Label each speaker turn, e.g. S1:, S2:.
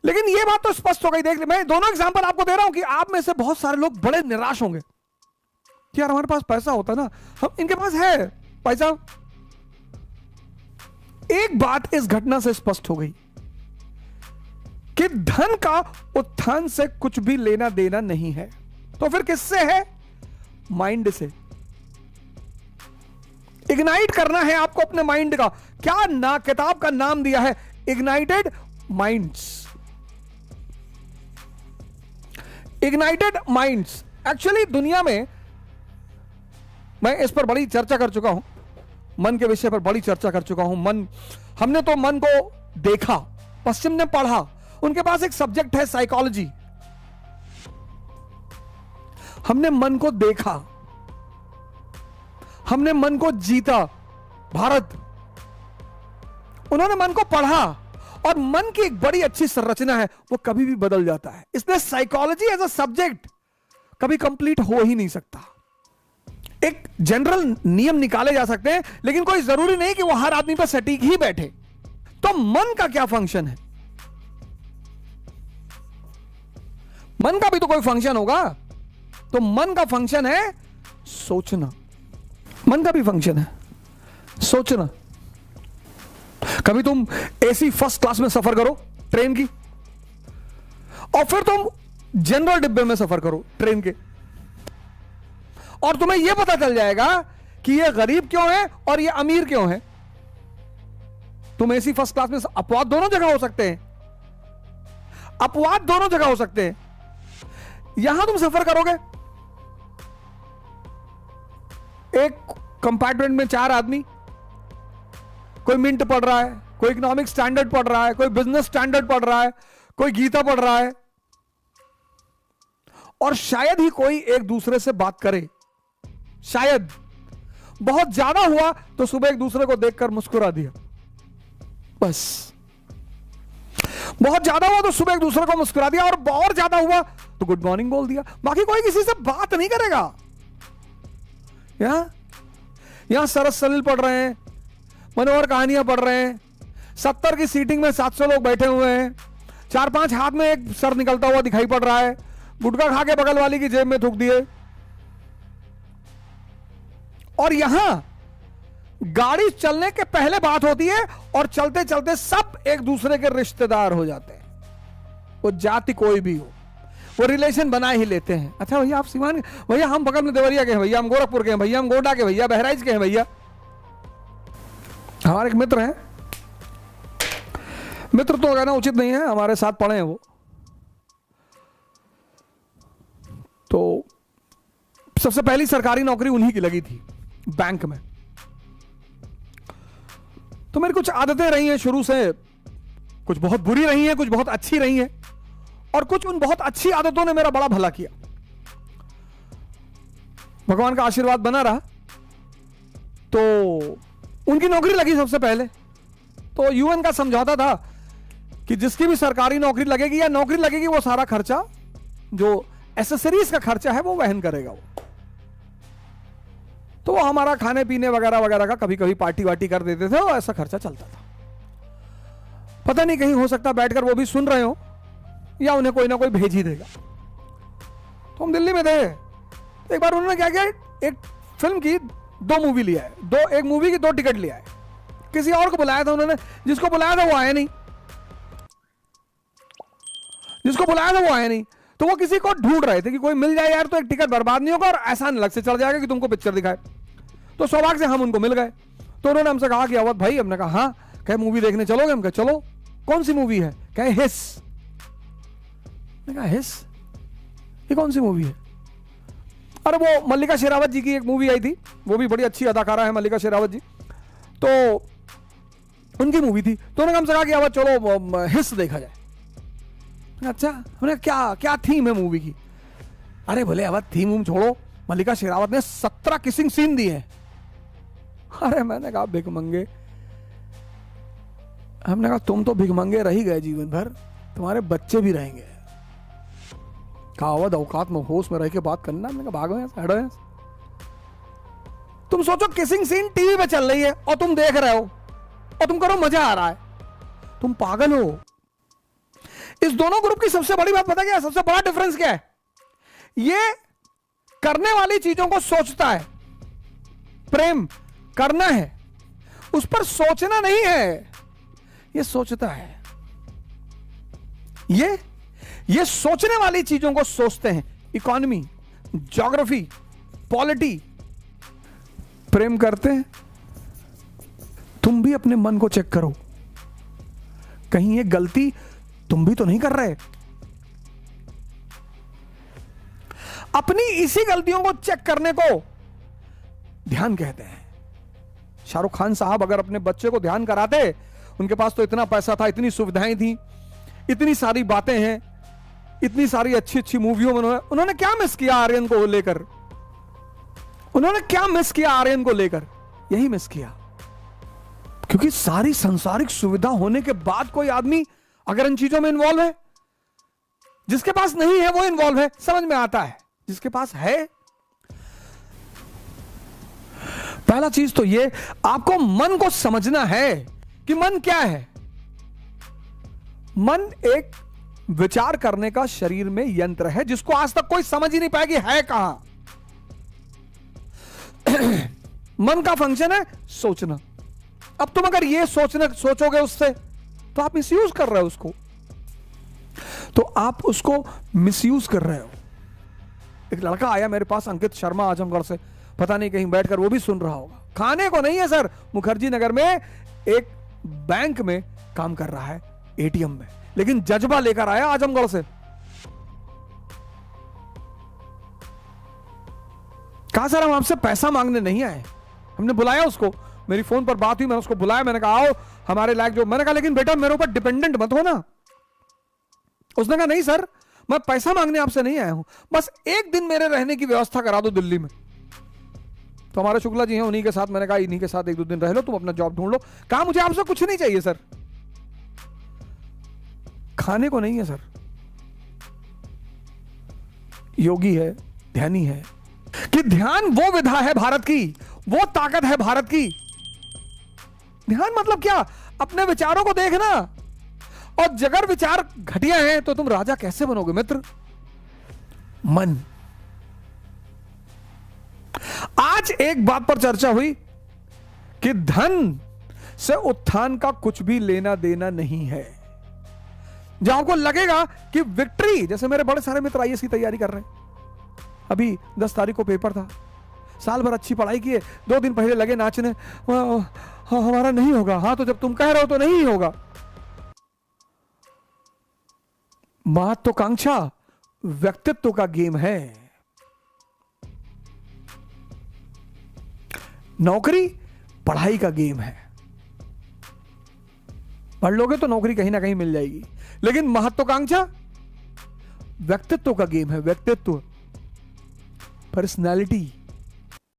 S1: लेकिन ये बात तो स्पष्ट हो गई, देख मैं दोनों एग्जांपल आपको दे रहा हूं कि आप में से बहुत सारे लोग बड़े निराश होंगे कि यार हमारे पास पैसा होता ना, हम इनके पास है भाई साहब। एक बात इस घटना से स्पष्ट हो गई कि धन का उत्थान से कुछ भी लेना देना नहीं है, तो फिर किससे है? माइंड से। इग्नाइट करना है आपको अपने माइंड का। क्या ना किताब का नाम दिया है? Ignited minds. Ignited minds. Actually दुनिया में मैं इस पर बड़ी चर्चा कर चुका हूं, मन के विषय पर बड़ी चर्चा कर चुका हूं। मन, हमने तो मन को देखा, पश्चिम ने पढ़ा, उनके पास एक सब्जेक्ट है साइकोलॉजी। हमने मन को देखा, हमने मन को जीता, भारत। उन्होंने मन को पढ़ा, और मन की एक बड़ी अच्छी संरचना है, वो कभी भी बदल जाता है। इसलिए साइकोलॉजी एज अ सब्जेक्ट कभी कंप्लीट हो ही नहीं सकता। एक जनरल नियम निकाले जा सकते हैं, लेकिन कोई जरूरी नहीं कि वो हर आदमी पर सटीक ही बैठे। तो मन का क्या फंक्शन है? मन का भी तो कोई फंक्शन होगा। तो मन का फंक्शन है सोचना। मन का भी फंक्शन है सोचना। कभी तुम एसी फर्स्ट क्लास में सफर करो ट्रेन की, और फिर तुम जनरल डिब्बे में सफर करो ट्रेन के, और तुम्हें यह पता चल जाएगा कि ये गरीब क्यों है और ये अमीर क्यों है। तुम एसी फर्स्ट क्लास में, अपवाद दोनों जगह हो सकते हैं, अपवाद दोनों जगह हो सकते हैं। यहां तुम सफर करोगे, एक कंपार्टमेंट में 4 आदमी, कोई मिंट पढ़ रहा है, कोई इकोनॉमिक स्टैंडर्ड पढ़ रहा है, कोई बिजनेस स्टैंडर्ड पढ़ रहा है, कोई गीता पढ़ रहा है, और शायद ही कोई एक दूसरे से बात करे। शायद बहुत ज्यादा हुआ तो सुबह एक दूसरे को देखकर मुस्कुरा दिया, बस। बहुत ज्यादा हुआ तो सुबह एक दूसरे को मुस्कुरा दिया, और बहुत ज्यादा हुआ तो गुड मॉर्निंग बोल दिया। बाकी कोई किसी से बात नहीं करेगा। यहां सरस सलील पढ़ रहे हैं, मनोहर कहानियां पढ़ रहे हैं, 70 की सीटिंग में 700 लोग बैठे हुए हैं, 4-5 हाथ में एक सर निकलता हुआ दिखाई पड़ रहा है, गुटखा खा के बगल वाली की जेब में थूक दिए। और यहां गाड़ी चलने के पहले बात होती है, और चलते चलते सब एक दूसरे के रिश्तेदार हो जाते हैं। वो जाति कोई भी हो, वो रिलेशन बना ही लेते हैं। अच्छा भैया आप सीवान, भैया हम बगल में देवरिया के हैं, भैया हम गोरखपुर के हैं, भैया हम गोंडा के, भैया बहराइच के हैं। भैया हमारे एक मित्र हैं, मित्र तो कहना उचित नहीं है, हमारे साथ पढ़े हैं वो। तो सबसे पहली सरकारी नौकरी उन्हीं की लगी थी, बैंक में। तो मेरी कुछ आदतें रही हैं शुरू से, कुछ बहुत बुरी रही हैं, कुछ बहुत अच्छी रही हैं, और कुछ उन बहुत अच्छी आदतों ने मेरा बड़ा भला किया। भगवान का आशीर्वाद बना रहा। तो उनकी नौकरी लगी सबसे पहले। तो यूएन का समझौता था कि जिसकी भी सरकारी नौकरी लगेगी या नौकरी लगेगी, वो सारा खर्चा, जो एसेसरीज का खर्चा है, वो वहन करेगा वो। तो वो हमारा खाने पीने वगैरह वगैरह का कभी कभी पार्टी वार्टी कर देते थे, और ऐसा खर्चा चलता था। पता नहीं कहीं हो सकता बैठकर वो भी सुन रहे हो, या उन्हें कोई ना कोई भेज ही देगा। तो हम दिल्ली में थे, तो एक बार उन्होंने क्या किया, एक फिल्म की 2 मूवी लिया है, एक मूवी की 2 टिकट लिया है। किसी और को बुलाया था उन्होंने, जिसको बुलाया था वो आया नहीं, जिसको बुलाया था वो आया नहीं। तो वो किसी को ढूंढ रहे थे कि कोई मिल जाए यार, तो एक टिकट बर्बाद नहीं होगा और आसान लग से चढ़ जाएगा कि तुमको पिक्चर दिखाए। तो सौभाग्य से हम उनको मिल गए। तो उन्होंने हमसे कहा कि अवध भाई, हमने कहा हाँ। कहे मूवी देखने चलोगे? हम कहे चलो। कौन सी मूवी है? कहे हिस। कहा हिस, ये कौन सी मूवी है? अरे वो मल्लिका शेरावत जी की एक मूवी आई थी, वो भी बड़ी अच्छी अदाकारा है मल्लिका शेरावत जी, तो उनकी मूवी थी। तो उन्होंने हमसे कहा कि अब चलो हिस देखा जाए। अच्छा, हमने क्या क्या थीम है मूवी की? अरे भले अब थीम वूम छोड़ो, मल्लिका शेरावत ने 17 किसिंग सीन दिए हैं। अरे मैंने कहा भिखमंगे, हमने कहा तुम तो भिखमंगे रह ही गए जीवन भर, तुम्हारे बच्चे भी रहेंगे। कहावत औकात में होश में रह के बात करना। मैंने कहा भागो यहाँ, हटो यहाँ। तुम सोचो किसिंग सीन टीवी पे चल रही है और तुम देख रहे हो और तुम करो मजा आ रहा है, तुम पागल हो। इस दोनों ग्रुप की सबसे बड़ी बात पता क्या है? सबसे बड़ा डिफरेंस क्या है? ये करने वाली चीजों को सोचता है, प्रेम करना है, उस पर सोचना नहीं है, ये सोचता है। ये सोचने वाली चीजों को सोचते हैं। Economy, geography, polity. प्रेम करते हैं। तुम भी अपने मन को चेक करो, कहीं ये गलती तुम भी तो नहीं कर रहे। अपनी इसी गलतियों को चेक करने को ध्यान कहते हैं। शाहरुख खान साहब अगर अपने बच्चे को ध्यान कराते, उनके पास तो इतना पैसा था, इतनी सुविधाएं थी, इतनी सारी बातें हैं, इतनी सारी अच्छी अच्छी मूवियों में उन्होंने क्या मिस किया आर्यन को लेकर? उन्होंने क्या मिस किया आर्यन को लेकर? यही मिस किया। क्योंकि सारी सांसारिक सुविधा होने के बाद कोई आदमी अगर इन चीजों में इन्वॉल्व है, जिसके पास नहीं है वो इन्वॉल्व है, समझ में आता है। जिसके पास है, पहला चीज तो ये, आपको मन को समझना है कि मन क्या है। मन एक विचार करने का शरीर में यंत्र है, जिसको आज तक कोई समझ ही नहीं पाया कि है कहां। मन का फंक्शन है सोचना। अब तुम अगर ये सोचोगे उससे, तो आप मिसयूज कर रहे हो उसको, तो आप उसको मिसयूज कर रहे हो। एक लड़का आया मेरे पास, अंकित शर्मा, आजमगढ़ से, पता नहीं कहीं बैठकर वो भी सुन रहा होगा। खाने को नहीं है सर, मुखर्जी नगर में एक बैंक में काम कर रहा है, एटीएम में, लेकिन जज्बा लेकर आया आजमगढ़ से। कहा सर हम आपसे पैसा मांगने नहीं आए। हमने बुलाया उसको, मेरी फोन पर बात हुई, मैंने उसको बुलाया, मैंने कहा आओ हमारे लायक जो, मैंने कहा लेकिन बेटा मेरे ऊपर डिपेंडेंट मत हो ना। उसने कहा नहीं सर, मैं पैसा मांगने आपसे नहीं आया हूं, बस एक दिन मेरे रहने की व्यवस्था करा दो दिल्ली में। तो हमारे शुक्ला जी हैं, उन्हीं के साथ, मैंने कहा इन्हीं के साथ एक दो दिन रह लो, तुम अपना जॉब ढूंढ लो। कहा मुझे आपसे कुछ नहीं चाहिए सर, खाने को नहीं है सर। योगी है, ध्यानी है, कि ध्यान वो विधा है भारत की, वो ताकत है भारत की। ध्यान मतलब क्या? अपने विचारों को देखना, और जगर विचार घटिया हैं तो तुम राजा कैसे बनोगे मित्र? मन। आज एक बात पर चर्चा हुई कि धन से उत्थान का कुछ भी लेना देना नहीं है। जहां आपको लगेगा कि विक्ट्री, जैसे मेरे बड़े सारे मित्र आईएएस की तैयारी कर रहे हैं, अभी 10 तारीख को पेपर था, साल भर अच्छी पढ़ाई किए, 2 दिन पहले लगे नाचने, हमारा नहीं होगा। हाँ तो जब तुम कह रहे हो तो नहीं होगा। महत्वाकांक्षा व्यक्तित्व का गेम है। नौकरी पढ़ाई का गेम है। पढ़ लोगे तो नौकरी कहीं ना कहीं मिल जाएगी, लेकिन महत्वाकांक्षा व्यक्तित्व का गेम है। व्यक्तित्व, पर्सनैलिटी,